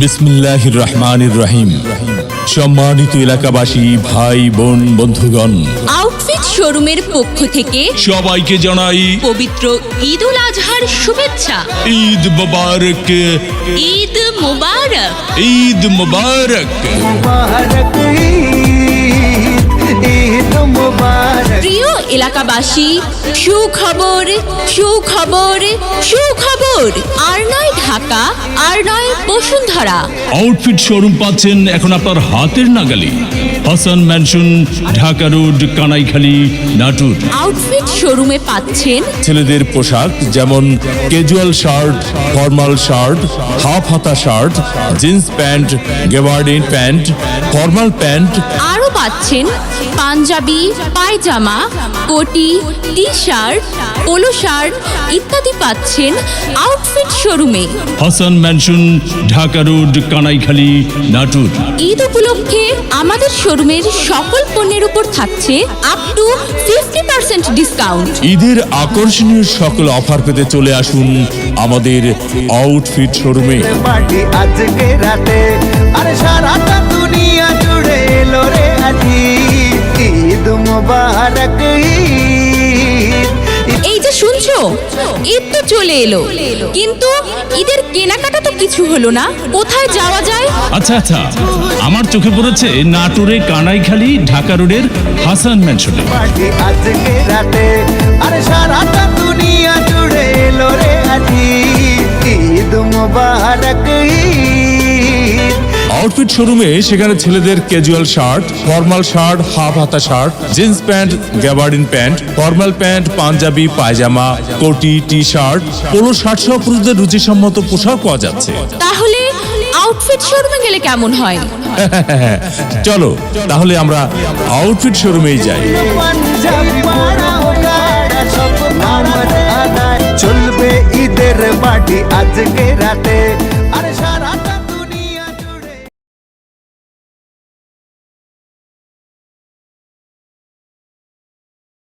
বিসমিল্লাহির রহমানির রহিম। সম্মানিত এলাকাবাসী, ভাই বোন, বন্ধুগণ, আউটফিট শোরুমের পক্ষ থেকে সবাইকে জানাই পবিত্র ঈদ উল আজহার শুভেচ্ছা। ঈদ মুবারক, ঈদ মুবারক। ঈদ মুবারক। প্রিয় এলাকাবাসী, সুখবর সুখবর সুখবর। আর নয় ঢাকা, আর নয় বসুন্ধরা। আউটফিট শোরুম পাচ্ছেন এখন আপনার হাতের নাগালে। Hasan mansion, Dhaka road, Kanaikhali, Natore. Outfit শোরুমে পাচ্ছেন ছেলেদের পোশাক যেমন casual shirt, formal shirt, half হাতা shirt, jeans pant, gabardine pant, formal pant. আরও পাচ্ছেন পাঞ্জাবি, পায়জামা, কোটি, টি শার্ট, পোলো শার্ট ইত্যাদি পাচ্ছেন আউটফিট শোরুমে। Hasan mansion, Dhaka road, Kanaikhali, Natore. ঈদ উপলক্ষে আমাদের শোরুমের সকল পণ্যের উপর থাকছে আপ টু 50% ডিসকাউন্ট। ঈদের আকর্ষণীয় সকল অফার পেতে চলে আসুন আমাদের আউটফিট শোরুমে। আজকে রাতে আর সারাটা দুনিয়া জুড়ে এলো রে আজি ঈদ মুবারক। এই যে শুনছো, ঈদ তো চলে এলো, কিন্তু ঈদের কেনাকাটা তো কিছু হলো না। কোথায় যাওয়া যায়? আচ্ছা আচ্ছা, আমার চোখে পড়েছে নাটোরে, কানাইখালী, ঢাকা রোডের হাসান ম্যানশনে। আজকে রাতে আর সারাটা দুনিয়া জুড়ে এলো রে আজি ঈদ মুবারক। আউটফিট শোরুমে সেখানে ছেলেদের casual shirt, formal shirt, half হাতা shirt, jeans pant, gabardine pant, formal pant, panjabi, pyjama, কোটি, টি শার্ট, পোলো শার্ট সহ পুরুষদের রুচিসম্মত পোশাক পাওয়া যাচ্ছে। তাহলে আউটফিট শোরুমে গেলে কেমন হয়? চলো তাহলে আমরা আউটফিট শোরুমেই যাই। পাঞ্জাবি পরা ওড়না সব নামাজ আদায় চলবে ঈদের পার্টি আজকে রাতে আর